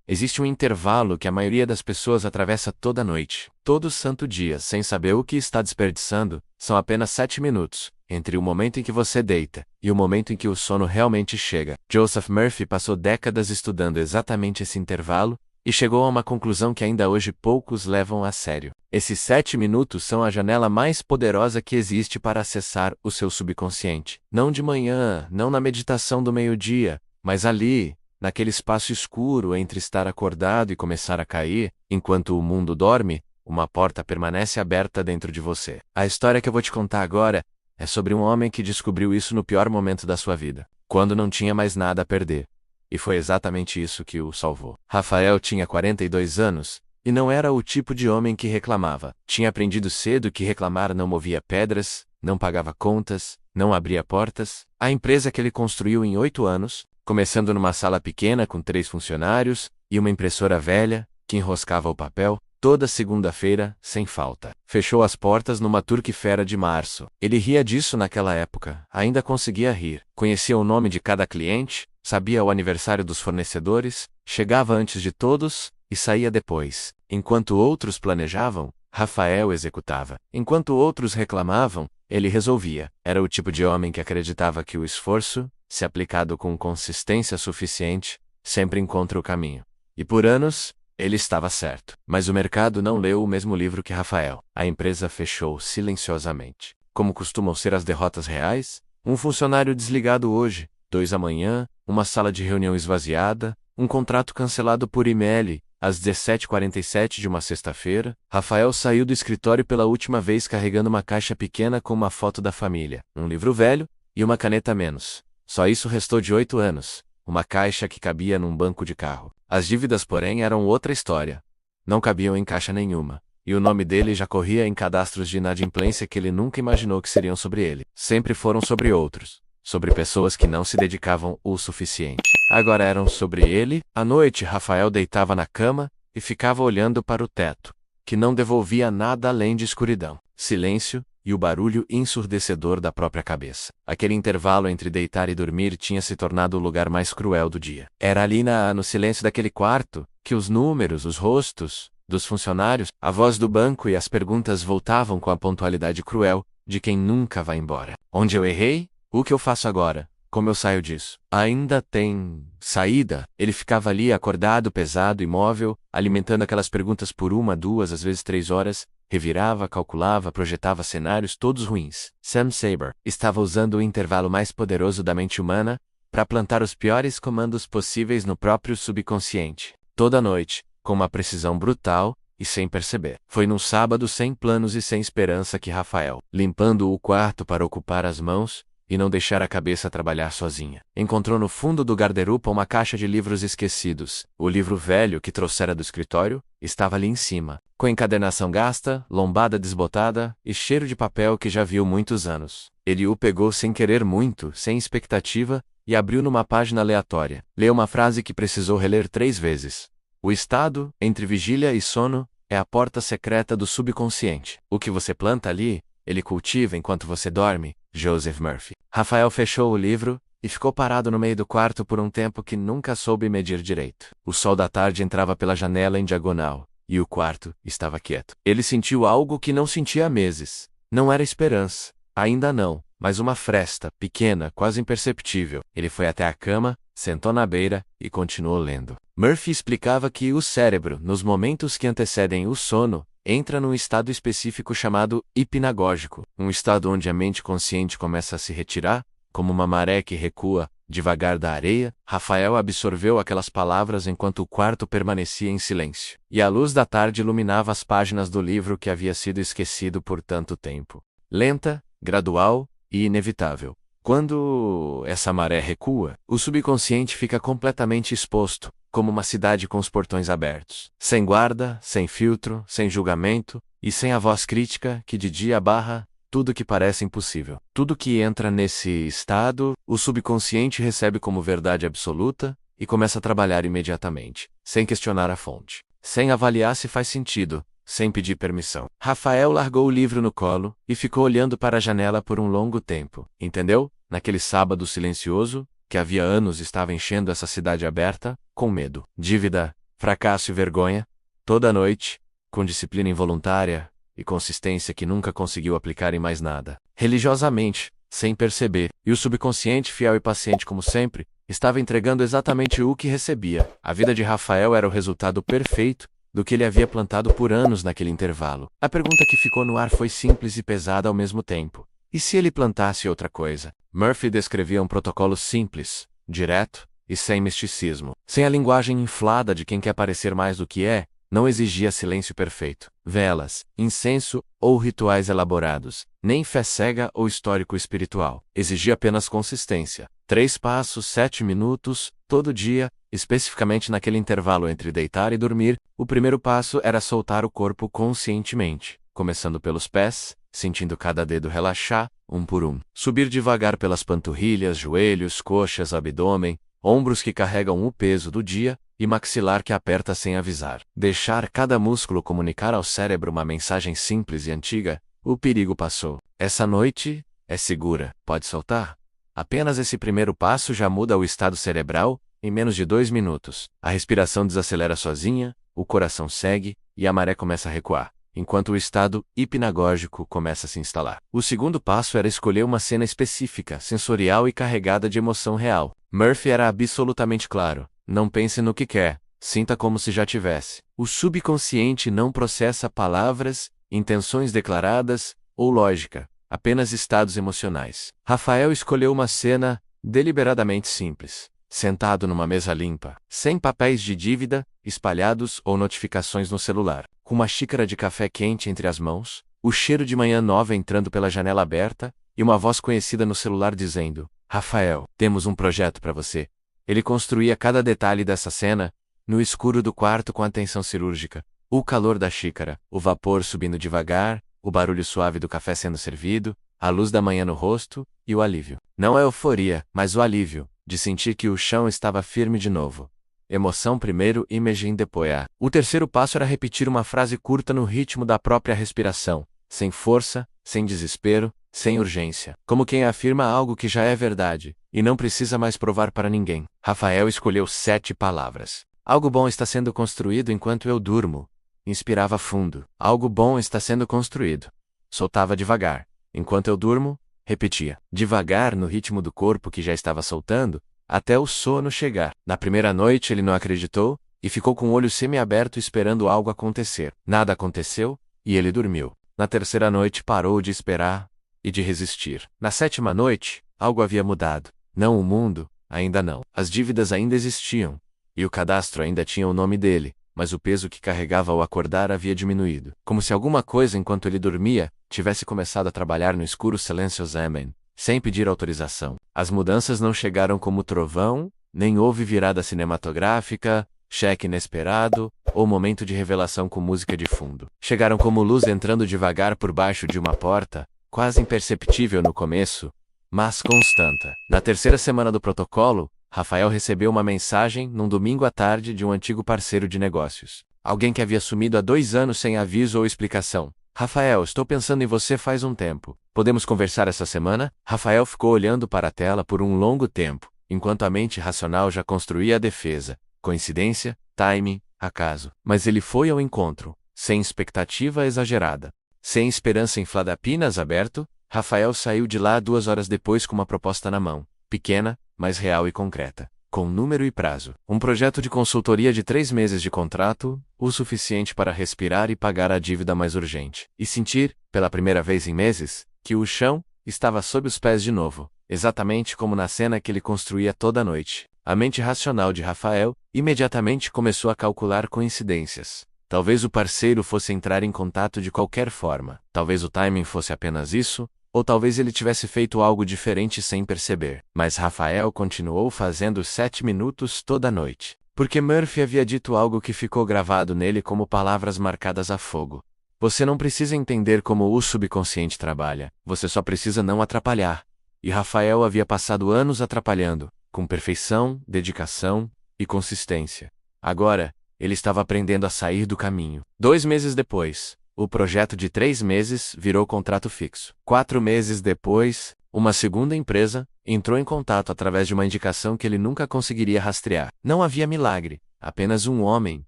Existe um intervalo que a maioria das pessoas atravessa toda noite, todo santo dia, sem saber o que está desperdiçando. São apenas 7 minutos, entre o momento em que você deita e o momento em que o sono realmente chega. Joseph Murphy passou décadas estudando exatamente esse intervalo e chegou a uma conclusão que ainda hoje poucos levam a sério. Esses 7 minutos são a janela mais poderosa que existe para acessar o seu subconsciente. Não de manhã, não na meditação do meio-dia, mas ali, naquele espaço escuro entre estar acordado e começar a cair, enquanto o mundo dorme, uma porta permanece aberta dentro de você. A história que eu vou te contar agora é sobre um homem que descobriu isso no pior momento da sua vida, quando não tinha mais nada a perder. E foi exatamente isso que o salvou. Rafael tinha 42 anos, e não era o tipo de homem que reclamava. Tinha aprendido cedo que reclamar não movia pedras, não pagava contas, não abria portas. A empresa que ele construiu em 8 anos, começando numa sala pequena com 3 funcionários e uma impressora velha, que enroscava o papel, toda segunda-feira, sem falta. Fechou as portas numa Turquifeira de março. Ele ria disso naquela época, ainda conseguia rir. Conhecia o nome de cada cliente, sabia o aniversário dos fornecedores, chegava antes de todos e saía depois. Enquanto outros planejavam, Rafael executava. Enquanto outros reclamavam, ele resolvia. Era o tipo de homem que acreditava que o esforço, se aplicado com consistência suficiente, sempre encontra o caminho. E por anos, ele estava certo. Mas o mercado não leu o mesmo livro que Rafael. A empresa fechou silenciosamente. Como costumam ser as derrotas reais? Um funcionário desligado hoje, 2 amanhã, uma sala de reunião esvaziada, um contrato cancelado por e-mail. Às 17h47 de uma sexta-feira, Rafael saiu do escritório pela última vez carregando uma caixa pequena com uma foto da família, um livro velho e uma caneta a menos. Só isso restou de 8 anos. Uma caixa que cabia num banco de carro. As dívidas, porém, eram outra história. Não cabiam em caixa nenhuma. E o nome dele já corria em cadastros de inadimplência que ele nunca imaginou que seriam sobre ele. Sempre foram sobre outros. Sobre pessoas que não se dedicavam o suficiente. Agora eram sobre ele. À noite, Rafael deitava na cama e ficava olhando para o teto, que não devolvia nada além de escuridão, silêncio e o barulho ensurdecedor da própria cabeça. Aquele intervalo entre deitar e dormir tinha se tornado o lugar mais cruel do dia. Era ali no silêncio daquele quarto que os números, os rostos dos funcionários, a voz do banco e as perguntas voltavam com a pontualidade cruel de quem nunca vai embora. Onde eu errei? O que eu faço agora? Como eu saio disso? Ainda tem saída? Ele ficava ali acordado, pesado, imóvel, alimentando aquelas perguntas por 1, 2, às vezes 3 horas, revirava, calculava, projetava cenários todos ruins. Sam Saber estava usando o intervalo mais poderoso da mente humana para plantar os piores comandos possíveis no próprio subconsciente. Toda noite, com uma precisão brutal e sem perceber. Foi num sábado sem planos e sem esperança que Rafael, limpando o quarto para ocupar as mãos e não deixar a cabeça trabalhar sozinha, encontrou no fundo do guarda-roupa uma caixa de livros esquecidos. O livro velho que trouxera do escritório estava ali em cima, com encadernação gasta, lombada desbotada e cheiro de papel que já viu muitos anos. Ele o pegou sem querer muito, sem expectativa, e abriu numa página aleatória. Leu uma frase que precisou reler 3 vezes. O estado, entre vigília e sono, é a porta secreta do subconsciente. O que você planta ali, ele cultiva enquanto você dorme. Joseph Murphy. Rafael fechou o livro e ficou parado no meio do quarto por um tempo que nunca soube medir direito. O sol da tarde entrava pela janela em diagonal, e o quarto estava quieto. Ele sentiu algo que não sentia há meses. Não era esperança, ainda não, mas uma fresta, pequena, quase imperceptível. Ele foi até a cama, sentou na beira e continuou lendo. Murphy explicava que o cérebro, nos momentos que antecedem o sono, entra num estado específico chamado hipnagógico, um estado onde a mente consciente começa a se retirar, como uma maré que recua, devagar da areia. Rafael absorveu aquelas palavras enquanto o quarto permanecia em silêncio, e a luz da tarde iluminava as páginas do livro que havia sido esquecido por tanto tempo. Lenta, gradual e inevitável. Quando essa maré recua, o subconsciente fica completamente exposto, como uma cidade com os portões abertos. Sem guarda, sem filtro, sem julgamento, e sem a voz crítica que de dia barra tudo que parece impossível. Tudo que entra nesse estado, o subconsciente recebe como verdade absoluta e começa a trabalhar imediatamente, sem questionar a fonte, sem avaliar se faz sentido, sem pedir permissão. Rafael largou o livro no colo e ficou olhando para a janela por um longo tempo. Entendeu? Naquele sábado silencioso, que havia anos estava enchendo essa cidade aberta, com medo, dívida, fracasso e vergonha, toda noite, com disciplina involuntária e consistência que nunca conseguiu aplicar em mais nada. Religiosamente, sem perceber, e o subconsciente, fiel e paciente como sempre, estava entregando exatamente o que recebia. A vida de Rafael era o resultado perfeito do que ele havia plantado por anos naquele intervalo. A pergunta que ficou no ar foi simples e pesada ao mesmo tempo. E se ele plantasse outra coisa? Murphy descrevia um protocolo simples, direto e sem misticismo. Sem a linguagem inflada de quem quer parecer mais do que é, não exigia silêncio perfeito, velas, incenso ou rituais elaborados, nem fé cega ou histórico espiritual. Exigia apenas consistência. 3 passos, 7 minutos, todo dia, especificamente naquele intervalo entre deitar e dormir. O primeiro passo era soltar o corpo conscientemente, começando pelos pés, sentindo cada dedo relaxar, um por um. Subir devagar pelas panturrilhas, joelhos, coxas, abdômen, ombros que carregam o peso do dia, e maxilar que aperta sem avisar. Deixar cada músculo comunicar ao cérebro uma mensagem simples e antiga: o perigo passou. Essa noite é segura. Pode soltar? Apenas esse primeiro passo já muda o estado cerebral em menos de 2 minutos. A respiração desacelera sozinha, o coração segue e a maré começa a recuar, enquanto o estado hipnagógico começa a se instalar. O segundo passo era escolher uma cena específica, sensorial e carregada de emoção real. Murphy era absolutamente claro. Não pense no que quer, sinta como se já tivesse. O subconsciente não processa palavras, intenções declaradas ou lógica, apenas estados emocionais. Rafael escolheu uma cena deliberadamente simples. Sentado numa mesa limpa, sem papéis de dívida, espalhados ou notificações no celular, com uma xícara de café quente entre as mãos, o cheiro de manhã nova entrando pela janela aberta e uma voz conhecida no celular dizendo: Rafael, temos um projeto para você. Ele construía cada detalhe dessa cena, no escuro do quarto com atenção cirúrgica. O calor da xícara, o vapor subindo devagar, o barulho suave do café sendo servido, a luz da manhã no rosto e o alívio. Não a euforia, mas o alívio, de sentir que o chão estava firme de novo. Emoção primeiro, imagem depois. O terceiro passo era repetir uma frase curta no ritmo da própria respiração, sem força, sem desespero, sem urgência. Como quem afirma algo que já é verdade, e não precisa mais provar para ninguém. Rafael escolheu 7 palavras. Algo bom está sendo construído enquanto eu durmo. Inspirava fundo. Algo bom está sendo construído. Soltava devagar. Enquanto eu durmo, repetia. Devagar no ritmo do corpo que já estava soltando, até o sono chegar. Na primeira noite ele não acreditou, e ficou com o olho semiaberto esperando algo acontecer. Nada aconteceu, e ele dormiu. Na terceira noite parou de esperar e de resistir. Na 7ª noite, algo havia mudado. Não o mundo, ainda não. As dívidas ainda existiam, e o cadastro ainda tinha o nome dele, mas o peso que carregava ao acordar havia diminuído. Como se alguma coisa enquanto ele dormia, tivesse começado a trabalhar no escuro silenciosamente, sem pedir autorização. As mudanças não chegaram como trovão, nem houve virada cinematográfica, cheque inesperado, ou momento de revelação com música de fundo. Chegaram como luz entrando devagar por baixo de uma porta, quase imperceptível no começo, mas constante. Na terceira semana do protocolo, Rafael recebeu uma mensagem num domingo à tarde de um antigo parceiro de negócios. Alguém que havia sumido há 2 anos sem aviso ou explicação. Rafael, estou pensando em você faz um tempo. Podemos conversar essa semana? Rafael ficou olhando para a tela por um longo tempo, enquanto a mente racional já construía a defesa. Coincidência, timing, acaso. Mas ele foi ao encontro, sem expectativa exagerada. Sem esperança inflada, apenas aberto, Rafael saiu de lá 2 horas depois com uma proposta na mão. Pequena, mas real e concreta. Com número e prazo. Um projeto de consultoria de 3 meses de contrato, o suficiente para respirar e pagar a dívida mais urgente. E sentir, pela primeira vez em meses, que o chão estava sob os pés de novo, exatamente como na cena que ele construía toda noite. A mente racional de Rafael imediatamente começou a calcular coincidências. Talvez o parceiro fosse entrar em contato de qualquer forma. Talvez o timing fosse apenas isso, ou talvez ele tivesse feito algo diferente sem perceber. Mas Rafael continuou fazendo 7 minutos toda noite. Porque Murphy havia dito algo que ficou gravado nele como palavras marcadas a fogo. Você não precisa entender como o subconsciente trabalha, você só precisa não atrapalhar. E Rafael havia passado anos atrapalhando, com perfeição, dedicação e consistência. Agora, ele estava aprendendo a sair do caminho. 2 meses depois, o projeto de 3 meses virou contrato fixo. 4 meses depois, uma segunda empresa entrou em contato através de uma indicação que ele nunca conseguiria rastrear. Não havia milagre, apenas um homem,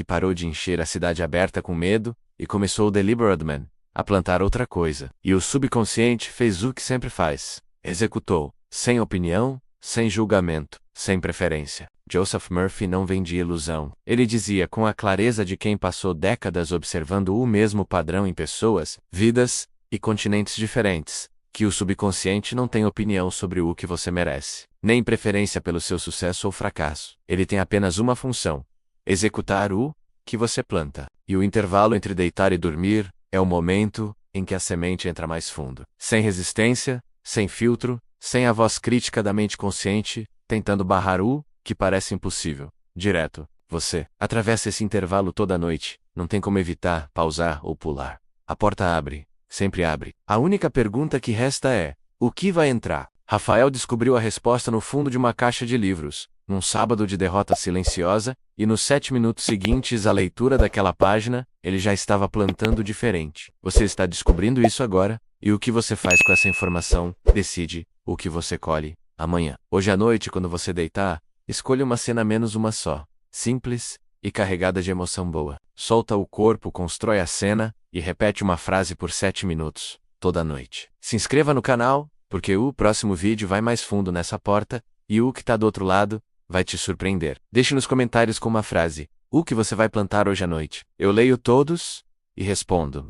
que parou de encher a cidade aberta com medo, e começou o Deliberate Man a plantar outra coisa. E o subconsciente fez o que sempre faz. Executou, sem opinião, sem julgamento, sem preferência. Joseph Murphy não vendia ilusão. Ele dizia com a clareza de quem passou décadas observando o mesmo padrão em pessoas, vidas e continentes diferentes, que o subconsciente não tem opinião sobre o que você merece, nem preferência pelo seu sucesso ou fracasso. Ele tem apenas uma função: executar o que você planta. E o intervalo entre deitar e dormir é o momento em que a semente entra mais fundo. Sem resistência, sem filtro, sem a voz crítica da mente consciente, tentando barrar o que parece impossível. Direto, você atravessa esse intervalo toda noite, não tem como evitar, pausar ou pular. A porta abre, sempre abre. A única pergunta que resta é: o que vai entrar? Rafael descobriu a resposta no fundo de uma caixa de livros, num sábado de derrota silenciosa, e nos 7 minutos seguintes à leitura daquela página, ele já estava plantando diferente. Você está descobrindo isso agora, e o que você faz com essa informação decide o que você colhe amanhã. Hoje à noite, quando você deitar, escolha uma cena menos uma só, simples e carregada de emoção boa. Solta o corpo, constrói a cena e repete uma frase por 7 minutos, toda noite. Se inscreva no canal, porque o próximo vídeo vai mais fundo nessa porta, e o que está do outro lado vai te surpreender. Deixe nos comentários com uma frase: o que você vai plantar hoje à noite? Eu leio todos e respondo.